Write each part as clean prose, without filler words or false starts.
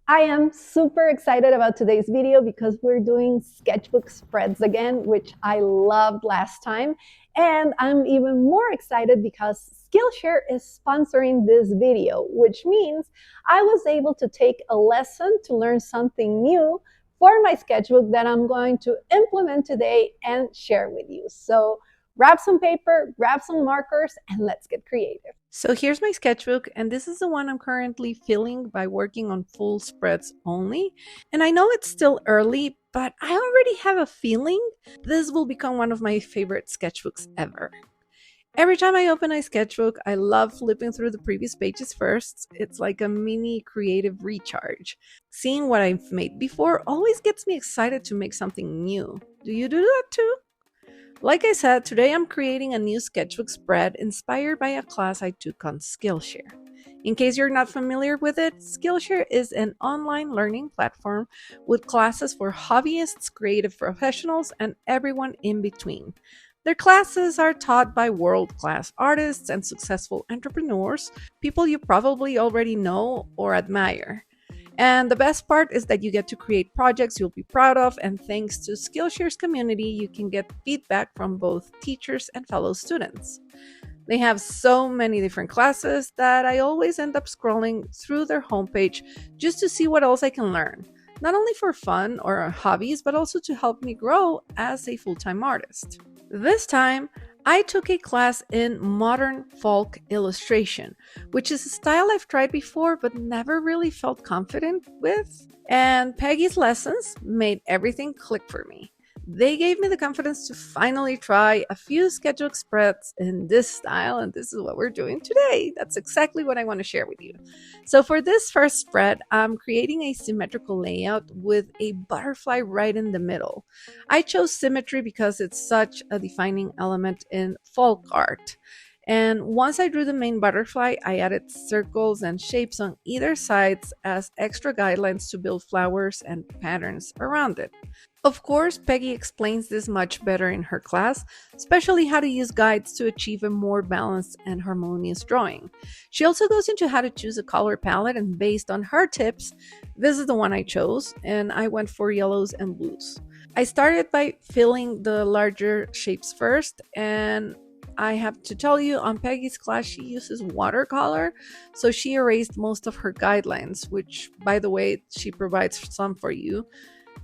I am super excited about today's video because we're doing sketchbook spreads again, which I loved last time. And I'm even more excited because Skillshare is sponsoring this video, which means I was able to take a lesson to learn something new for my sketchbook that I'm going to implement today and share with you. So grab some paper, grab some markers, and let's get creative. So here's my sketchbook, and this is the one I'm currently filling by working on full spreads only. And I know it's still early, but I already have a feeling this will become one of my favorite sketchbooks ever. Every time I open a sketchbook, I love flipping through the previous pages first. It's like a mini creative recharge. Seeing what I've made before always gets me excited to make something new. Do you do that too? Like I said, today I'm creating a new sketchbook spread inspired by a class I took on Skillshare. In case you're not familiar with it, Skillshare is an online learning platform with classes for hobbyists, creative professionals, and everyone in between. Their classes are taught by world class artists and successful entrepreneurs, people you probably already know or admire. And the best part is that you get to create projects you'll be proud of, and thanks to Skillshare's community, you can get feedback from both teachers and fellow students. They have so many different classes that I always end up scrolling through their homepage just to see what else I can learn, not only for fun or hobbies, but also to help me grow as a full time artist. This time, I took a class in modern folk illustration, which is a style I've tried before but never really felt confident with. And Peggy's lessons made everything click for me. They gave me the confidence to finally try a few sketchbook spreads in this style, and this is what we're doing today. That's exactly what I want to share with you. So, for this first spread, I'm creating a symmetrical layout with a butterfly right in the middle. I chose symmetry because it's such a defining element in folk art. And once I drew the main butterfly, I added circles and shapes on either sides as extra guidelines to build flowers and patterns around it. Of course, Peggy explains this much better in her class, especially how to use guides to achieve a more balanced and harmonious drawing. She also goes into how to choose a color palette, and based on her tips, this is the one I chose, and I went for yellows and blues. I started by filling the larger shapes first, and I have to tell you, on Peggy's class, she uses watercolor, so she erased most of her guidelines, which, by the way, she provides some for you,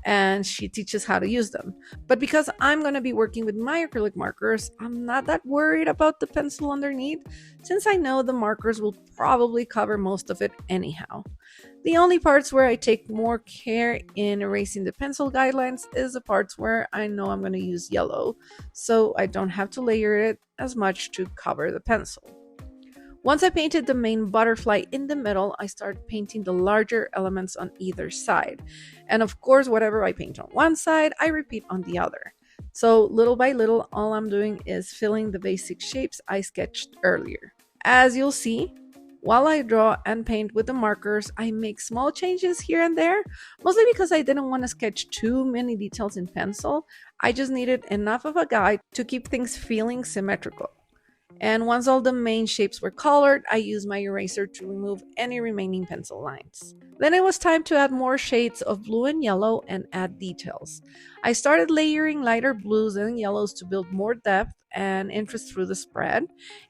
and she teaches how to use them. But because I'm going to be working with my acrylic markers, I'm not that worried about the pencil underneath, since I know the markers will probably cover most of it anyhow. The only parts where I take more care in erasing the pencil guidelines is the parts where I know I'm going to use yellow, so I don't have to layer it as much to cover the pencil. Once I painted the main butterfly in the middle, I started painting the larger elements on either side. And of course, whatever I paint on one side, I repeat on the other. So little by little, all I'm doing is filling the basic shapes I sketched earlier. As you'll see, while I draw and paint with the markers, I make small changes here and there, mostly because I didn't want to sketch too many details in pencil. I just needed enough of a guide to keep things feeling symmetrical. And once all the main shapes were colored, I used my eraser to remove any remaining pencil lines. Then it was time to add more shades of blue and yellow and add details. I started layering lighter blues and yellows to build more depth and interest through the spread.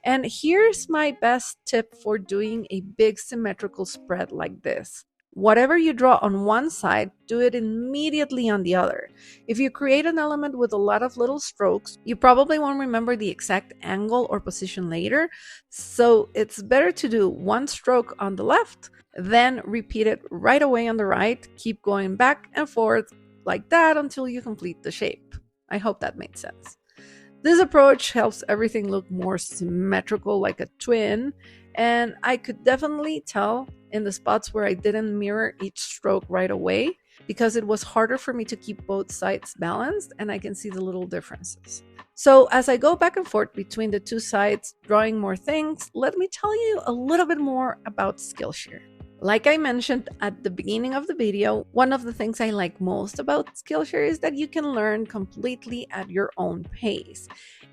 And here's my best tip for doing a big symmetrical spread like this. Whatever you draw on one side, do it immediately on the other. If you create an element with a lot of little strokes, you probably won't remember the exact angle or position later, so it's better to do one stroke on the left, then repeat it right away on the right. Keep going back and forth like that until you complete the shape. I hope that made sense. This approach helps everything look more symmetrical, like a twin, and I could definitely tell in the spots where I didn't mirror each stroke right away because it was harder for me to keep both sides balanced, and I can see the little differences. So as I go back and forth between the two sides, drawing more things, let me tell you a little bit more about Skillshare. Like I mentioned at the beginning of the video, one of the things I like most about Skillshare is that you can learn completely at your own pace,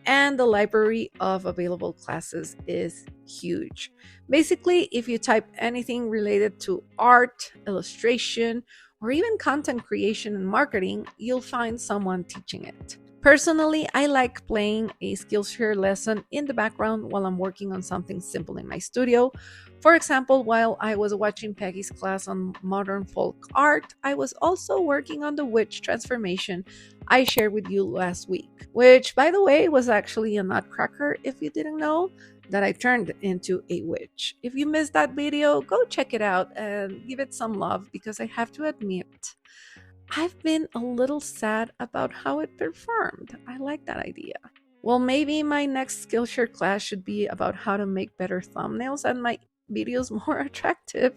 and the library of available classes is huge. Basically, if you type anything related to art, illustration, or even content creation and marketing, you'll find someone teaching it. Personally, I like playing a Skillshare lesson in the background while I'm working on something simple in my studio. For example, while I was watching Peggy's class on modern folk art, I was also working on the witch transformation I shared with you last week, which, by the way, was actually a nutcracker, if you didn't know, that I turned into a witch. If you missed that video, go check it out and give it some love because I have to admit, I've been a little sad about how it performed. I like that idea. Well, maybe my next Skillshare class should be about how to make better thumbnails and my videos more attractive,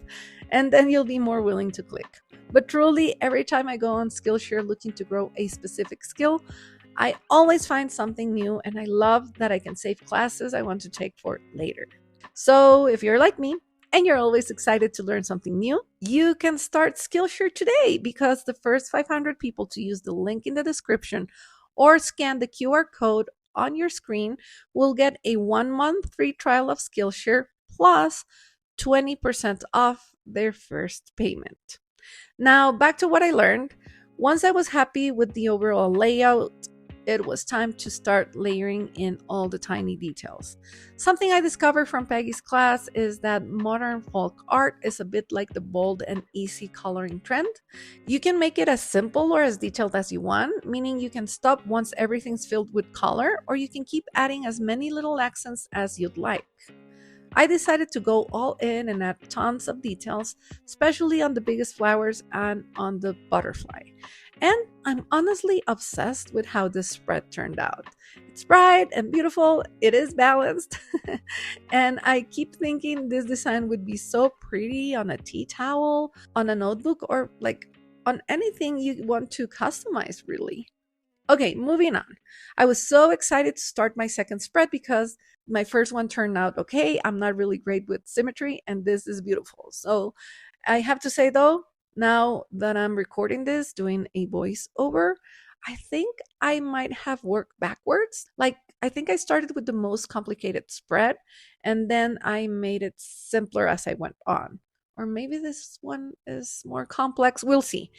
and then you'll be more willing to click. But truly, every time I go on Skillshare looking to grow a specific skill, I always find something new, and I love that I can save classes I want to take for later. So, if you're like me, and you're always excited to learn something new, you can start Skillshare today because the first 500 people to use the link in the description or scan the QR code on your screen will get a 1 month free trial of Skillshare plus 20% off their first payment. Now, back to what I learned. Once I was happy with the overall layout, it was time to start layering in all the tiny details. Something I discovered from Peggy's class is that modern folk art is a bit like the bold and easy coloring trend. You can make it as simple or as detailed as you want, meaning you can stop once everything's filled with color, or you can keep adding as many little accents as you'd like. I decided to go all in and add tons of details, especially on the biggest flowers and on the butterfly. And I'm honestly obsessed with how this spread turned out. It's bright and beautiful, it is balanced, and I keep thinking this design would be so pretty on a tea towel, on a notebook, or like on anything you want to customize, really. Okay, moving on. I was so excited to start my second spread because my first one turned out okay. I'm not really great with symmetry, and this is beautiful. So I have to say though, now that I'm recording this, doing a voiceover, I think I might have worked backwards. Like, I think I started with the most complicated spread, and then I made it simpler as I went on. Or maybe this one is more complex. We'll see.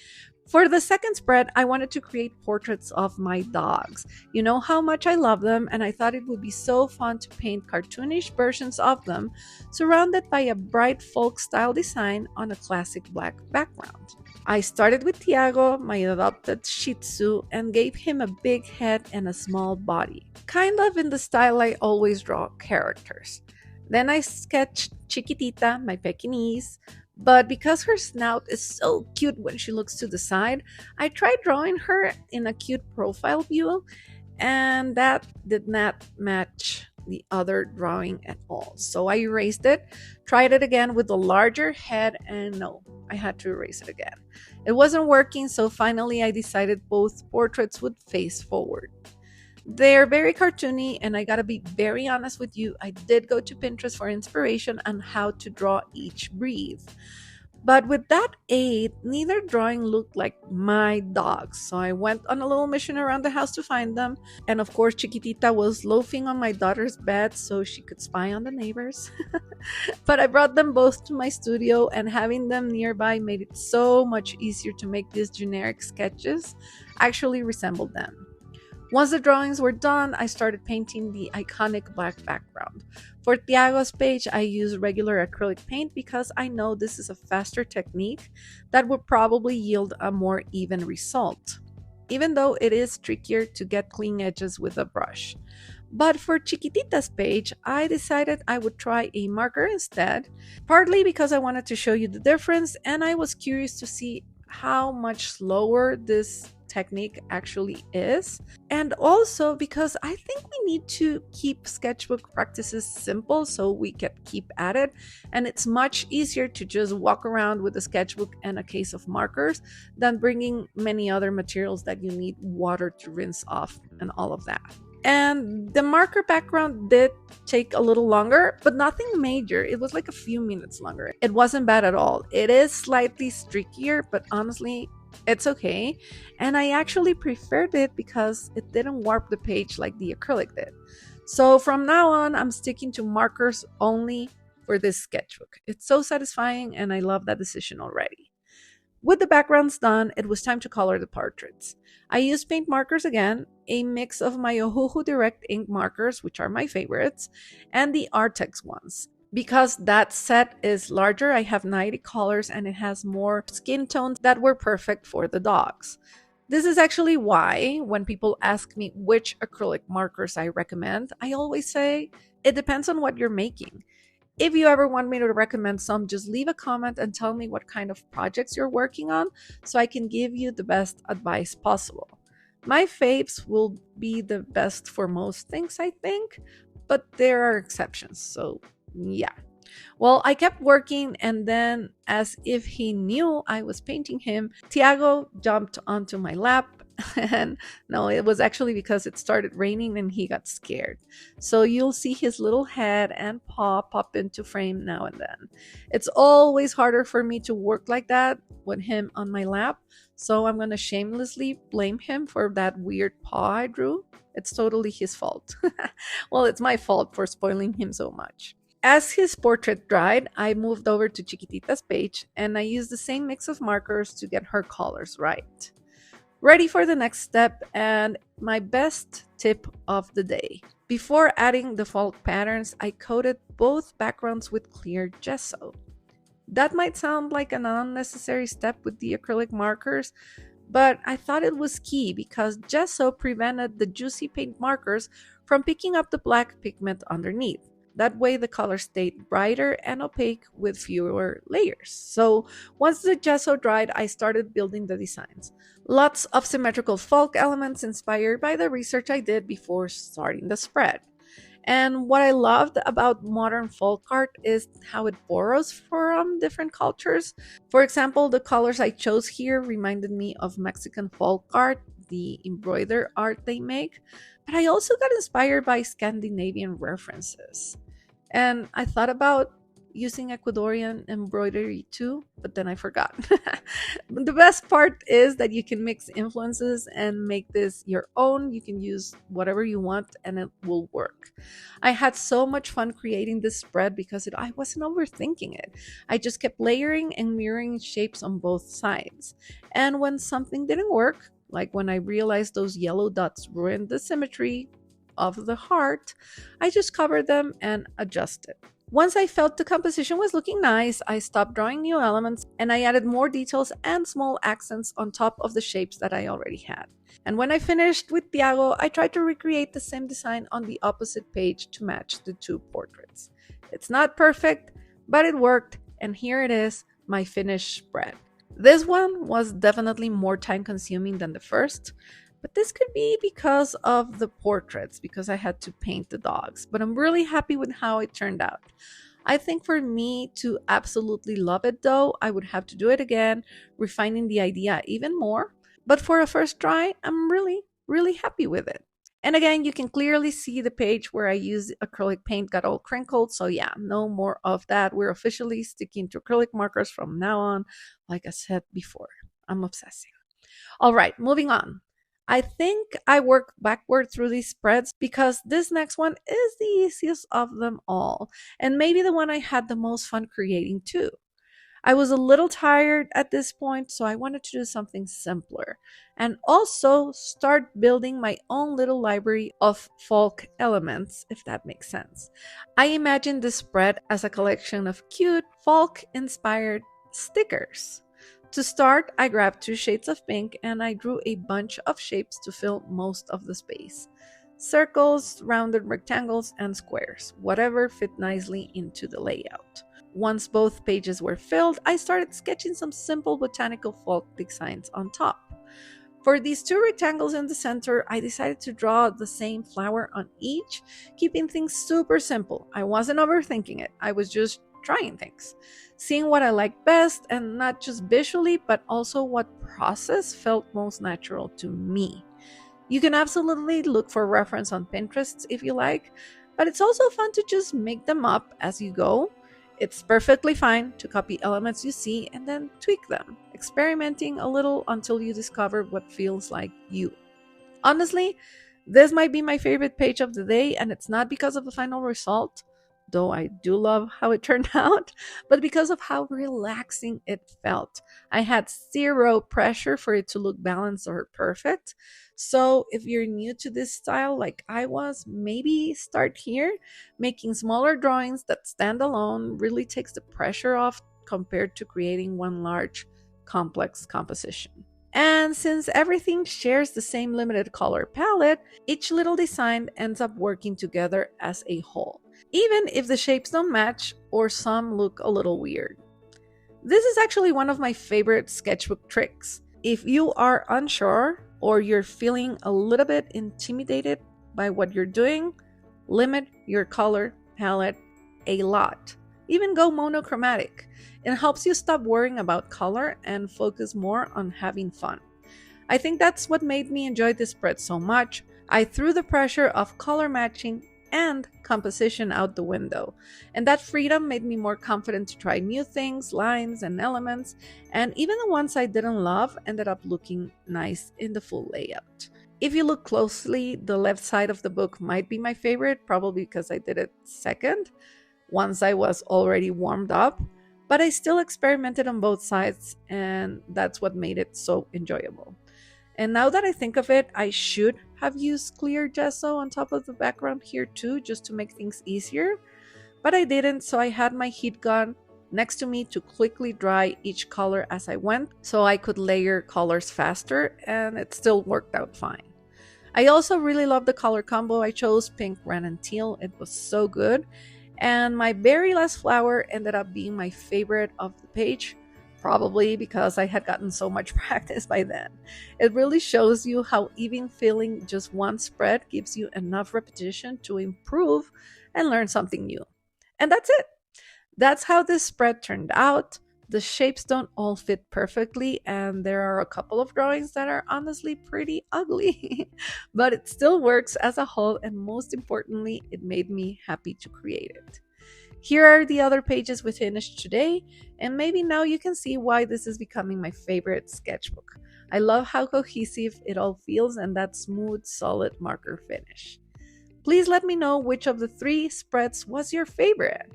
For the second spread, I wanted to create portraits of my dogs. You know how much I love them, and I thought it would be so fun to paint cartoonish versions of them, surrounded by a bright folk style design on a classic black background. I started with Tiago, my adopted Shih Tzu, and gave him a big head and a small body, kind of in the style I always draw characters. Then I sketched Chiquitita, my Pekingese, but because her snout is so cute when she looks to the side, I tried drawing her in a cute profile view, and that did not match the other drawing at all. So I erased it, tried it again with a larger head, and no, I had to erase it again. It wasn't working, so finally I decided both portraits would face forward. They're very cartoony, and I gotta be very honest with you, I did go to Pinterest for inspiration on how to draw each breathe. But with that aid, neither drawing looked like my dogs. So I went on a little mission around the house to find them. And of course, Chiquitita was loafing on my daughter's bed so she could spy on the neighbors. But I brought them both to my studio, and having them nearby made it so much easier to make these generic sketches actually resemble them. Once the drawings were done, I started painting the iconic black background. For Tiago's page, I used regular acrylic paint because I know this is a faster technique that would probably yield a more even result, even though it is trickier to get clean edges with a brush. But for Chiquitita's page, I decided I would try a marker instead, partly because I wanted to show you the difference, and I was curious to see how much slower this technique actually is, and also because I think we need to keep sketchbook practices simple so we can keep at it, and it's much easier to just walk around with a sketchbook and a case of markers than bringing many other materials that you need water to rinse off and all of that. And the marker background did take a little longer, but nothing major. It was like a few minutes longer. It wasn't bad at all. It is slightly streakier, but honestly, it's okay. And I actually preferred it because it didn't warp the page like the acrylic did. So from now on, I'm sticking to markers only for this sketchbook. It's so satisfying and I love that decision already. With the backgrounds done, it was time to color the portraits. I used paint markers again, a mix of my Ohuhu Direct ink markers, which are my favorites, and the Artex ones. Because that set is larger, I have 90 colors and it has more skin tones that were perfect for the dogs. This is actually why, when people ask me which acrylic markers I recommend, I always say it depends on what you're making. If you ever want me to recommend some, just leave a comment and tell me what kind of projects you're working on so I can give you the best advice possible. My faves will be the best for most things, I think, but there are exceptions, so yeah. Well, I kept working, and then, as if he knew I was painting him, Tiago jumped onto my lap. And no, it was actually because it started raining and he got scared. So you'll see his little head and paw pop into frame now and then. It's always harder for me to work like that with him on my lap. So I'm going to shamelessly blame him for that weird paw I drew. It's totally his fault. Well, it's my fault for spoiling him so much. As his portrait dried, I moved over to Chiquitita's page and I used the same mix of markers to get her colors right. Ready for the next step and my best tip of the day. Before adding the fault patterns, I coated both backgrounds with clear gesso. That might sound like an unnecessary step with the acrylic markers, but I thought it was key because gesso prevented the juicy paint markers from picking up the black pigment underneath. That way the color stayed brighter and opaque with fewer layers. So once the gesso dried, I started building the designs. Lots of symmetrical folk elements inspired by the research I did before starting the spread. And what I loved about modern folk art is how it borrows from different cultures. For example, the colors I chose here reminded me of Mexican folk art, the embroidered art they make, but I also got inspired by Scandinavian references. And I thought about using Ecuadorian embroidery too, but then I forgot. The best part is that you can mix influences and make this your own. You can use whatever you want and it will work. I had so much fun creating this spread because I wasn't overthinking it. I just kept layering and mirroring shapes on both sides. And when something didn't work, like when I realized those yellow dots ruined the symmetry of the heart, I just covered them and adjusted. Once I felt the composition was looking nice, I stopped drawing new elements and I added more details and small accents on top of the shapes that I already had. And when I finished with Tiago, I tried to recreate the same design on the opposite page to match the two portraits. It's not perfect, but it worked, and here it is, my finished spread. This one was definitely more time consuming than the first, but this could be because of the portraits, because I had to paint the dogs. But I'm really happy with how it turned out. I think for me to absolutely love it though, I would have to do it again, refining the idea even more. But for a first try, I'm really happy with it. And again, you can clearly see the page where I used acrylic paint got all crinkled. So yeah, no more of that. We're officially sticking to acrylic markers from now on. Like I said before, I'm obsessing. All right, moving on. I think I work backward through these spreads because this next one is the easiest of them all, and maybe the one I had the most fun creating too. I was a little tired at this point, so I wanted to do something simpler and also start building my own little library of folk elements, if that makes sense. I imagined this spread as a collection of cute folk inspired stickers. To start, I grabbed two shades of pink and I drew a bunch of shapes to fill most of the space. Circles, rounded rectangles, and squares, whatever fit nicely into the layout. Once both pages were filled, I started sketching some simple botanical folk designs on top. For these two rectangles in the center, I decided to draw the same flower on each, keeping things super simple. I wasn't overthinking it, I was just trying things, seeing what I liked best, and not just visually, but also what process felt most natural to me. You can absolutely look for reference on Pinterest if you like, but it's also fun to just make them up as you go. It's perfectly fine to copy elements you see and then tweak them, experimenting a little until you discover what feels like you. Honestly, This might be my favorite page of the day, and it's not because of the final result, though I do love how it turned out, but because of how relaxing it felt. I had zero pressure for it to look balanced or perfect. So if you're new to this style like I was, maybe start here. Making smaller drawings that stand alone really takes the pressure off compared to creating one large, complex composition. And since everything shares the same limited color palette, each little design ends up working together as a whole, even if the shapes don't match or some look a little weird. This is actually one of my favorite sketchbook tricks. If you are unsure or you're feeling a little bit intimidated by what you're doing, limit your color palette a lot. Even go monochromatic. It helps you stop worrying about color and focus more on having fun. I think that's what made me enjoy this spread so much. I threw the pressure of color matching and composition out the window, and that freedom made me more confident to try new things, lines, and elements, and even the ones I didn't love ended up looking nice in the full layout. If you look closely, the left side of the book might be my favorite, probably because I did it second, once I was already warmed up, but I still experimented on both sides, and that's what made it so enjoyable. And now that I think of it, I should have used clear gesso on top of the background here too, just to make things easier. But I didn't, so I had my heat gun next to me to quickly dry each color as I went, so I could layer colors faster, and it still worked out fine. I also really love the color combo I chose, pink, red, and teal. It was so good. And my very last flower ended up being my favorite of the page, probably because I had gotten so much practice by then. It really shows you how even filling just one spread gives you enough repetition to improve and learn something new. And that's it. That's how this spread turned out. The shapes don't all fit perfectly, and there are a couple of drawings that are honestly pretty ugly, but it still works as a whole, and most importantly, it made me happy to create it. Here are the other pages we finished today, and maybe now you can see why this is becoming my favorite sketchbook. I love how cohesive it all feels and that smooth, solid marker finish. Please let me know which of the three spreads was your favorite.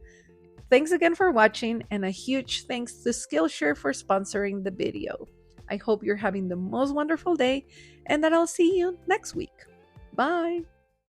Thanks again for watching, and a huge thanks to Skillshare for sponsoring the video. I hope you're having the most wonderful day and that I'll see you next week. Bye!